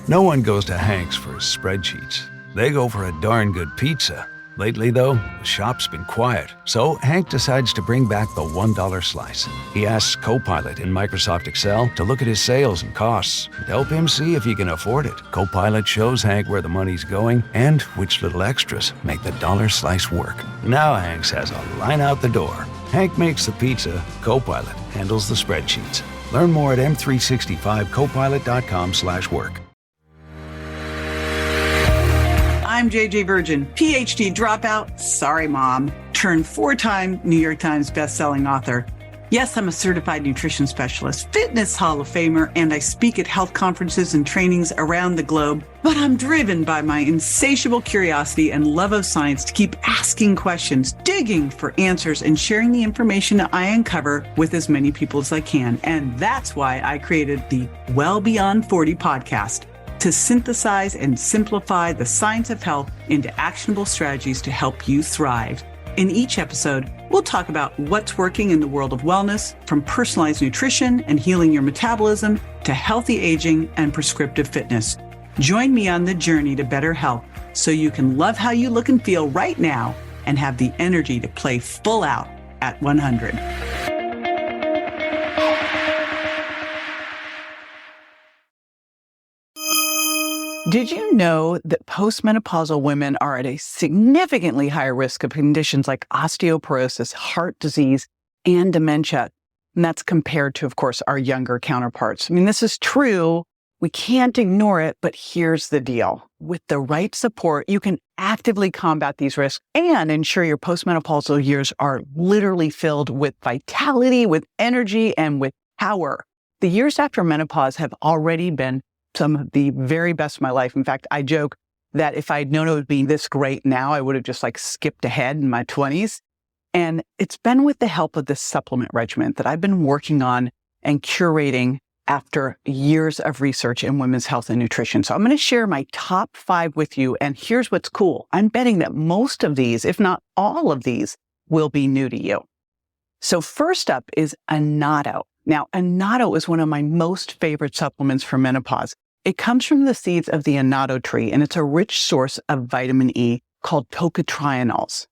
No one goes to Hank's for his spreadsheets. They go for a darn good pizza. Lately, though, the shop's been quiet, so Hank decides to bring back the $1 slice. He asks Copilot in Microsoft Excel to look at his sales and costs and help him see if he can afford it. Copilot shows Hank where the money's going and which little extras make the dollar slice work. Now Hank has a line out the door. Hank makes the pizza, Copilot handles the spreadsheets. Learn more at m365copilot.com/work. I'm JJ Virgin, PhD dropout, sorry mom, turned 4-time New York Times bestselling author. Yes, I'm a certified nutrition specialist, fitness Hall of Famer, and I speak at health conferences and trainings around the globe. But I'm driven by my insatiable curiosity and love of science to keep asking questions, digging for answers, and sharing the information I uncover with as many people as I can. And that's why I created the Well Beyond 40 podcast, to synthesize and simplify the science of health into actionable strategies to help you thrive. In each episode, we'll talk about what's working in the world of wellness, from personalized nutrition and healing your metabolism to healthy aging and prescriptive fitness. Join me on the journey to better health so you can love how you look and feel right now and have the energy to play full out at 100. Did you know that postmenopausal women are at a significantly higher risk of conditions like osteoporosis, heart disease, and dementia? And that's compared to, of course, our younger counterparts. I mean, this is true. We can't ignore it, but here's the deal. With the right support, you can actively combat these risks and ensure your postmenopausal years are literally filled with vitality, with energy, and with power. The years after menopause have already been some of the very best of my life. In fact, I joke that if I'd known it would be this great now, I would have just skipped ahead in my 20s. And it's been with the help of this supplement regimen that I've been working on and curating after years of research in women's health and nutrition. So I'm going to share my top 5 with you. And here's what's cool. I'm betting that most of these, if not all of these, will be new to you. So first up is annatto. Now, annatto is one of my most favorite supplements for menopause. It comes from the seeds of the annatto tree, and it's a rich source of vitamin E called tocotrienols.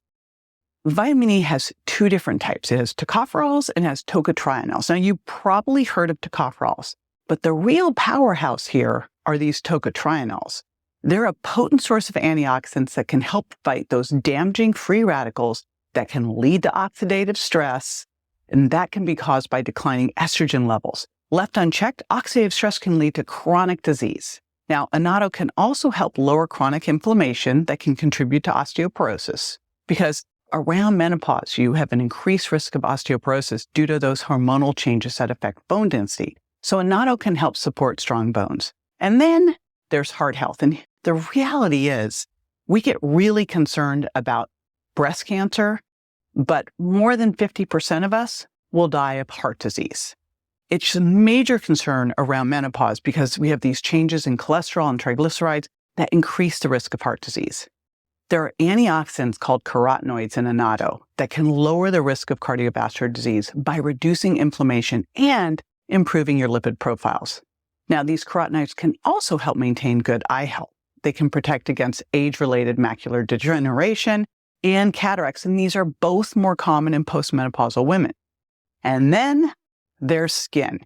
Vitamin E has 2 different types. It has tocopherols and it has tocotrienols. Now, you probably heard of tocopherols, but the real powerhouse here are these tocotrienols. They're a potent source of antioxidants that can help fight those damaging free radicals that can lead to oxidative stress, and that can be caused by declining estrogen levels. Left unchecked, oxidative stress can lead to chronic disease. Now, annatto can also help lower chronic inflammation that can contribute to osteoporosis, because around menopause, you have an increased risk of osteoporosis due to those hormonal changes that affect bone density. So annatto can help support strong bones. And then there's heart health. And the reality is we get really concerned about breast cancer, but more than 50% of us will die of heart disease. It's a major concern around menopause because we have these changes in cholesterol and triglycerides that increase the risk of heart disease. There are antioxidants called carotenoids in annatto that can lower the risk of cardiovascular disease by reducing inflammation and improving your lipid profiles. Now, these carotenoids can also help maintain good eye health. They can protect against age-related macular degeneration and cataracts, and these are both more common in postmenopausal women. And then there's skin.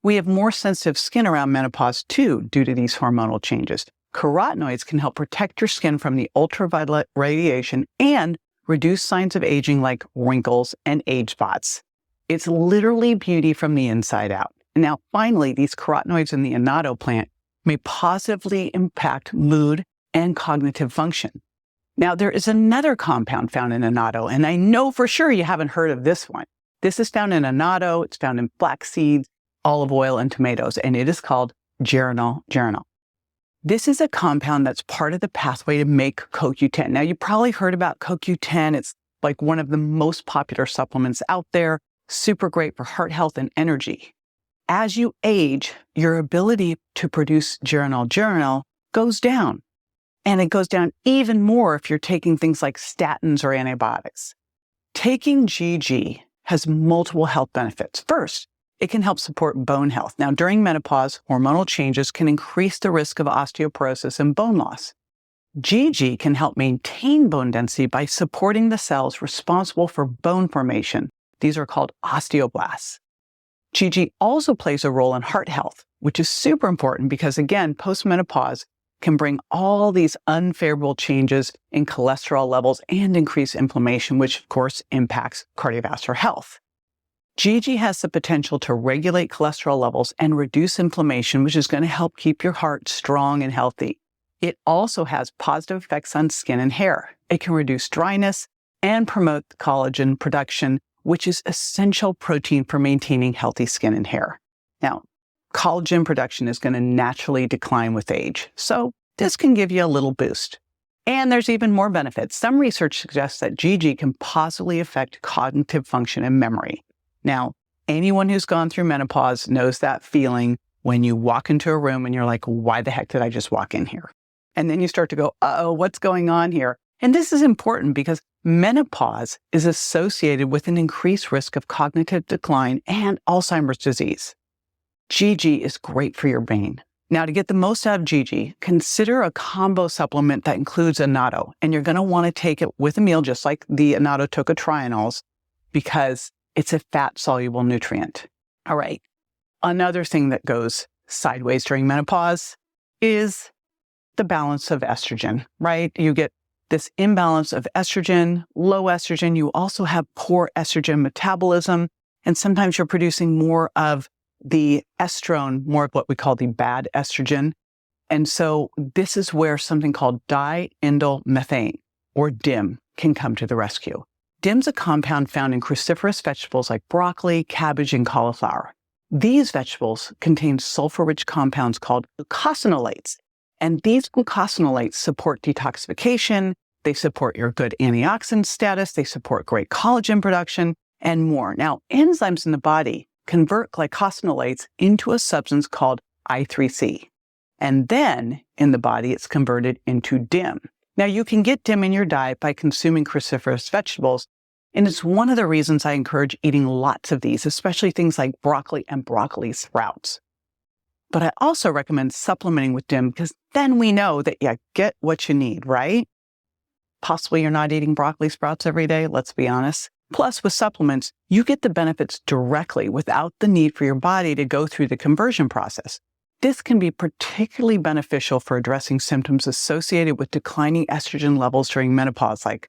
We have more sensitive skin around menopause too due to these hormonal changes. Carotenoids can help protect your skin from the ultraviolet radiation and reduce signs of aging like wrinkles and age spots. It's literally beauty from the inside out. And now finally, these carotenoids in the annatto plant may positively impact mood and cognitive function. Now, there is another compound found in annatto, and I know for sure you haven't heard of this one. This is found in annatto, it's found in flax seeds, olive oil, and tomatoes, and it is called geranyl. This is a compound that's part of the pathway to make CoQ10. Now, you probably heard about CoQ10. It's like one of the most popular supplements out there, super great for heart health and energy. As you age, your ability to produce geranyl goes down. And it goes down even more if you're taking things like statins or antibiotics. Taking GG has multiple health benefits. First, It can help support bone health. Now, during menopause, hormonal changes can increase the risk of osteoporosis and bone loss. GG can help maintain bone density by supporting the cells responsible for bone formation. These are called osteoblasts. GG also plays a role in heart health, which is super important because, again, postmenopause can bring all these unfavorable changes in cholesterol levels and increase inflammation, which of course impacts cardiovascular health. GG has the potential to regulate cholesterol levels and reduce inflammation, which is going to help keep your heart strong and healthy. It also has positive effects on skin and hair. It can reduce dryness and promote collagen production, which is essential protein for maintaining healthy skin and hair. Now, collagen production is going to naturally decline with age, so this can give you a little boost. And there's even more benefits. Some research suggests that GG can positively affect cognitive function and memory. Now, anyone who's gone through menopause knows that feeling when you walk into a room and you're like, why the heck did I just walk in here? And then you start to go, uh-oh, what's going on here? And this is important because menopause is associated with an increased risk of cognitive decline and Alzheimer's disease. GG is great for your brain. Now, to get the most out of GG, consider a combo supplement that includes annatto. And you're going to want to take it with a meal, just like the annatto tocotrienols, because it's a fat-soluble nutrient. All right. Another thing that goes sideways during menopause is the balance of estrogen, right? You get this imbalance of estrogen, low estrogen. You also have poor estrogen metabolism, and sometimes you're producing more of the estrone, more of what we call the bad estrogen. And so this is where something called diindolylmethane, or DIM, can come to the rescue. DIM's a compound found in cruciferous vegetables like broccoli, cabbage, and cauliflower. These vegetables contain sulfur-rich compounds called glucosinolates. And these glucosinolates support detoxification, they support your good antioxidant status, they support great collagen production, and more. Now, enzymes in the body convert glycosinolates into a substance called I3C. And then in the body, it's converted into DIM. Now, you can get DIM in your diet by consuming cruciferous vegetables, and it's one of the reasons I encourage eating lots of these, especially things like broccoli and broccoli sprouts. But I also recommend supplementing with DIM because then we know that you get what you need, right? Possibly you're not eating broccoli sprouts every day, let's be honest. Plus, with supplements, you get the benefits directly without the need for your body to go through the conversion process. This can be particularly beneficial for addressing symptoms associated with declining estrogen levels during menopause, like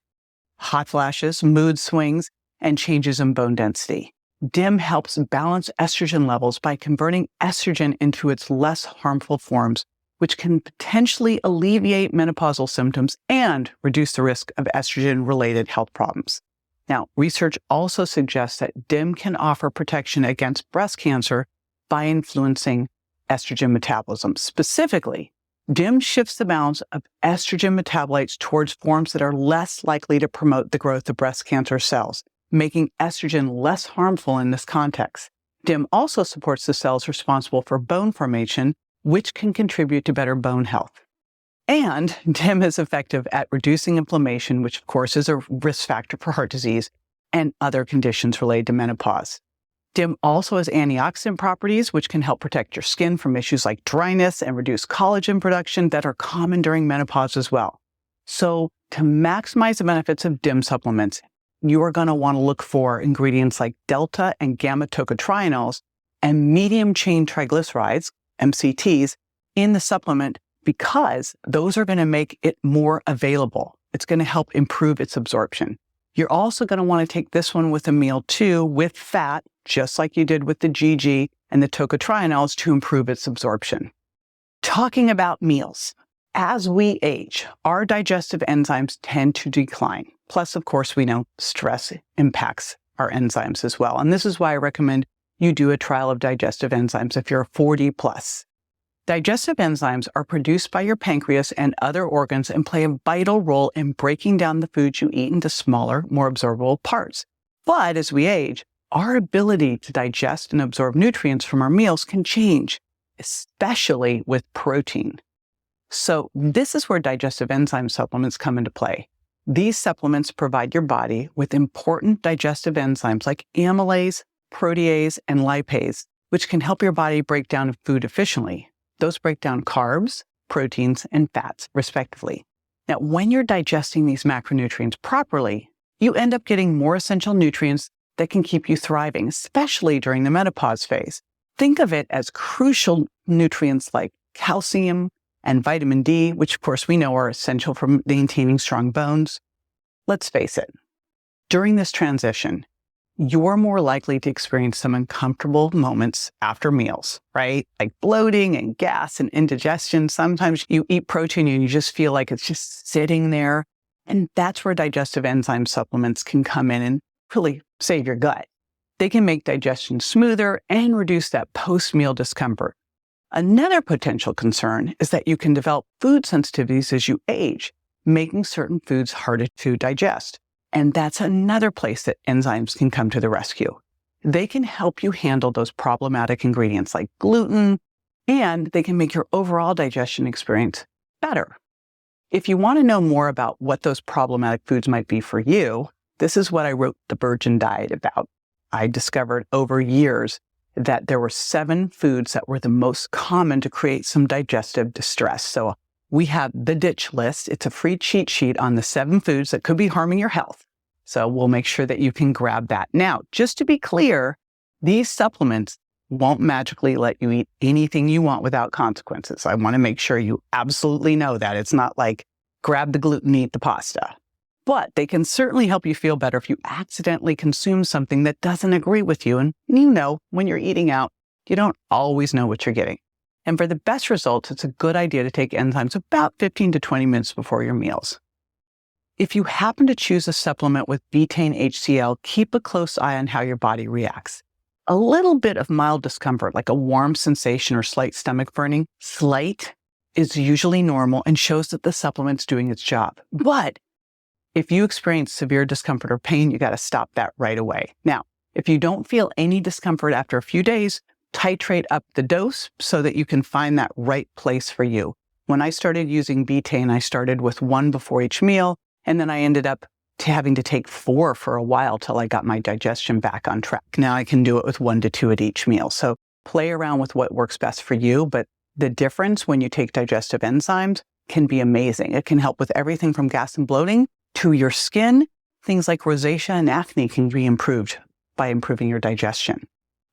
hot flashes, mood swings, and changes in bone density. DIM helps balance estrogen levels by converting estrogen into its less harmful forms, which can potentially alleviate menopausal symptoms and reduce the risk of estrogen-related health problems. Now, research also suggests that DIM can offer protection against breast cancer by influencing estrogen metabolism. Specifically, DIM shifts the balance of estrogen metabolites towards forms that are less likely to promote the growth of breast cancer cells, making estrogen less harmful in this context. DIM also supports the cells responsible for bone formation, which can contribute to better bone health. And DIM is effective at reducing inflammation, which of course is a risk factor for heart disease and other conditions related to menopause. DIM also has antioxidant properties, which can help protect your skin from issues like dryness and reduce collagen production that are common during menopause as well. So to maximize the benefits of DIM supplements, you are going to want to look for ingredients like delta and gamma tocotrienols and medium chain triglycerides, MCTs, in the supplement because those are going to make it more available. It's going to help improve its absorption. You're also going to want to take this one with a meal too, with fat, just like you did with the GG and the tocotrienols to improve its absorption. Talking about meals, as we age, our digestive enzymes tend to decline. Plus, of course, we know stress impacts our enzymes as well. And this is why I recommend you do a trial of digestive enzymes if you're 40 plus. Digestive enzymes are produced by your pancreas and other organs and play a vital role in breaking down the foods you eat into smaller, more absorbable parts. But as we age, our ability to digest and absorb nutrients from our meals can change, especially with protein. So this is where digestive enzyme supplements come into play. These supplements provide your body with important digestive enzymes like amylase, protease, and lipase, which can help your body break down food efficiently. Those break down carbs, proteins, and fats, respectively. Now, when you're digesting these macronutrients properly, you end up getting more essential nutrients that can keep you thriving, especially during the menopause phase. Think of it as crucial nutrients like calcium and vitamin D, which of course we know are essential for maintaining strong bones. Let's face it, during this transition, you're more likely to experience some uncomfortable moments after meals, right? Like bloating and gas and indigestion. Sometimes you eat protein and you just feel like it's just sitting there. And that's where digestive enzyme supplements can come in and really save your gut. They can make digestion smoother and reduce that post-meal discomfort. Another potential concern is that you can develop food sensitivities as you age, making certain foods harder to digest. And that's another place that enzymes can come to the rescue. They can help you handle those problematic ingredients like gluten, and they can make your overall digestion experience better. If you want to know more about what those problematic foods might be for you, this is what I wrote The Virgin Diet about. I discovered over years that there were 7 foods that were the most common to create some digestive distress. So we have the ditch list. It's a free cheat sheet on the 7 foods that could be harming your health. So we'll make sure that you can grab that. Now, just to be clear, these supplements won't magically let you eat anything you want without consequences. I want to make sure you absolutely know that. It's not like grab the gluten, eat the pasta. But they can certainly help you feel better if you accidentally consume something that doesn't agree with you. And you know, when you're eating out, you don't always know what you're getting. And for the best results, it's a good idea to take enzymes about 15 to 20 minutes before your meals. If you happen to choose a supplement with betaine HCl, keep a close eye on how your body reacts. A little bit of mild discomfort, like a warm sensation or slight stomach burning, is usually normal and shows that the supplement's doing its job. But if you experience severe discomfort or pain, you got to stop that right away. Now, if you don't feel any discomfort after a few days, titrate up the dose so that you can find that right place for you. When I started using betaine, I started with 1 before each meal, and then I ended up having to take 4 for a while till I got my digestion back on track. Now I can do it with 1 to 2 at each meal. So play around with what works best for you, but the difference when you take digestive enzymes can be amazing. It can help with everything from gas and bloating to your skin. Things like rosacea and acne can be improved by improving your digestion.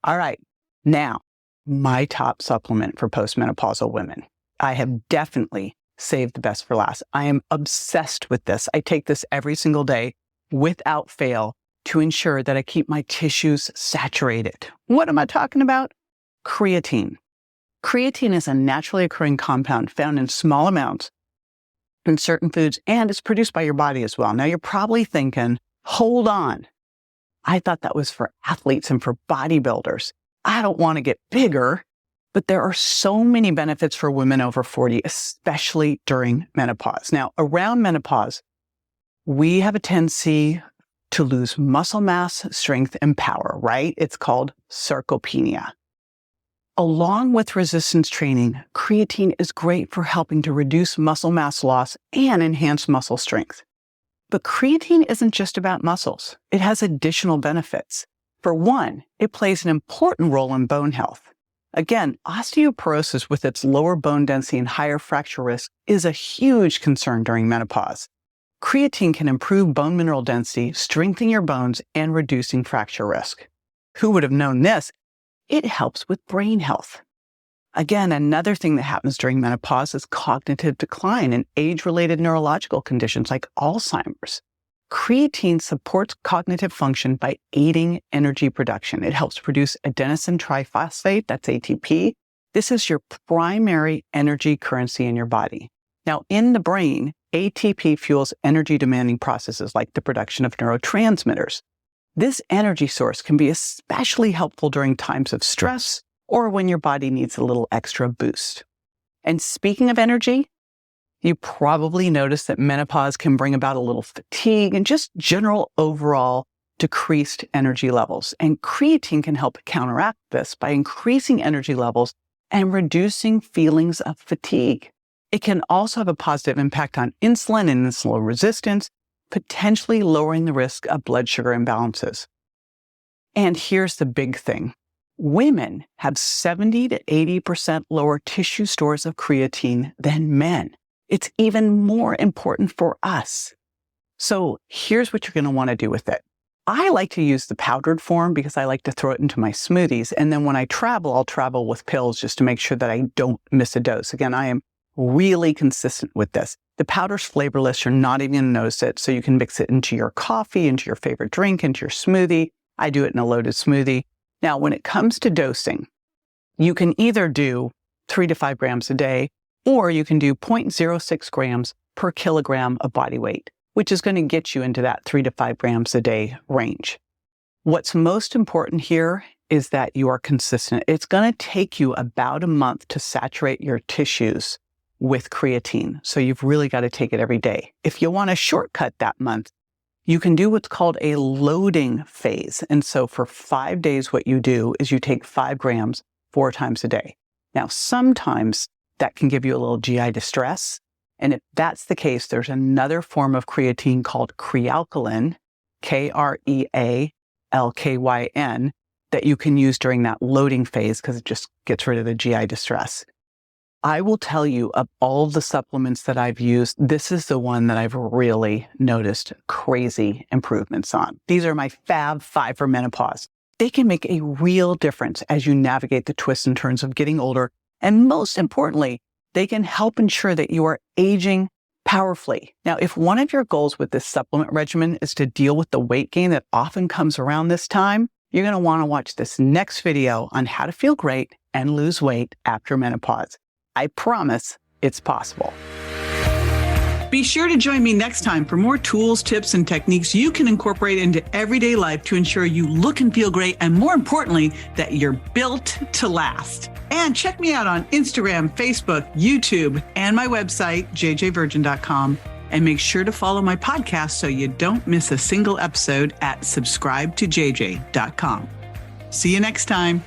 All right, now, my top supplement for postmenopausal women. I have definitely saved the best for last. I am obsessed with this. I take this every single day without fail to ensure that I keep my tissues saturated. What am I talking about? Creatine. Creatine is a naturally occurring compound found in small amounts in certain foods, and it's produced by your body as well. Now, you're probably thinking, hold on. I thought that was for athletes and for bodybuilders. I don't want to get bigger, but there are so many benefits for women over 40, especially during menopause. Now, around menopause, we have a tendency to lose muscle mass, strength, and power, right? It's called sarcopenia. Along with resistance training, creatine is great for helping to reduce muscle mass loss and enhance muscle strength. But creatine isn't just about muscles. It has additional benefits. For one, it plays an important role in bone health. Again, osteoporosis with its lower bone density and higher fracture risk is a huge concern during menopause. Creatine can improve bone mineral density, strengthen your bones, and reducing fracture risk. Who would have known this? It helps with brain health. Again, another thing that happens during menopause is cognitive decline and age-related neurological conditions like Alzheimer's. Creatine supports cognitive function by aiding energy production. It helps produce adenosine triphosphate, that's ATP. This is your primary energy currency in your body. Now, in the brain, ATP fuels energy-demanding processes like the production of neurotransmitters. This energy source can be especially helpful during times of stress or when your body needs a little extra boost. And speaking of energy, you probably noticed that menopause can bring about a little fatigue and just general overall decreased energy levels. And creatine can help counteract this by increasing energy levels and reducing feelings of fatigue. It can also have a positive impact on insulin and insulin resistance, potentially lowering the risk of blood sugar imbalances. And here's the big thing. Women have 70 to 80% lower tissue stores of creatine than men. It's even more important for us. So here's what you're going to want to do with it. I like to use the powdered form because I like to throw it into my smoothies. And then when I travel, I'll travel with pills just to make sure that I don't miss a dose. Again, I am really consistent with this. The powder's flavorless. You're not even going to notice it. So you can mix it into your coffee, into your favorite drink, into your smoothie. I do it in a loaded smoothie. Now, when it comes to dosing, you can either do 3 to 5 grams a day, or you can do 0.06 grams per kilogram of body weight, which is going to get you into that 3 to 5 grams a day range. What's most important here is that you are consistent. It's going to take you about a month to saturate your tissues with creatine. So you've really got to take it every day. If you want to shortcut that month, you can do what's called a loading phase. And so for 5 days, what you do is you take 5 grams 4 times a day. Now, sometimes that can give you a little GI distress. And if that's the case, there's another form of creatine called Krealkalin, Krealkyn, that you can use during that loading phase because it just gets rid of the GI distress. I will tell you, of all the supplements that I've used, this is the one that I've really noticed crazy improvements on. These are my Fab 5 for menopause. They can make a real difference as you navigate the twists and turns of getting older. And most importantly, they can help ensure that you are aging powerfully. Now, if one of your goals with this supplement regimen is to deal with the weight gain that often comes around this time, you're going to want to watch this next video on how to feel great and lose weight after menopause. I promise it's possible. Be sure to join me next time for more tools, tips, and techniques you can incorporate into everyday life to ensure you look and feel great, and more importantly, that you're built to last. And check me out on Instagram, Facebook, YouTube, and my website, jjvirgin.com. And make sure to follow my podcast so you don't miss a single episode at subscribetojj.com. See you next time.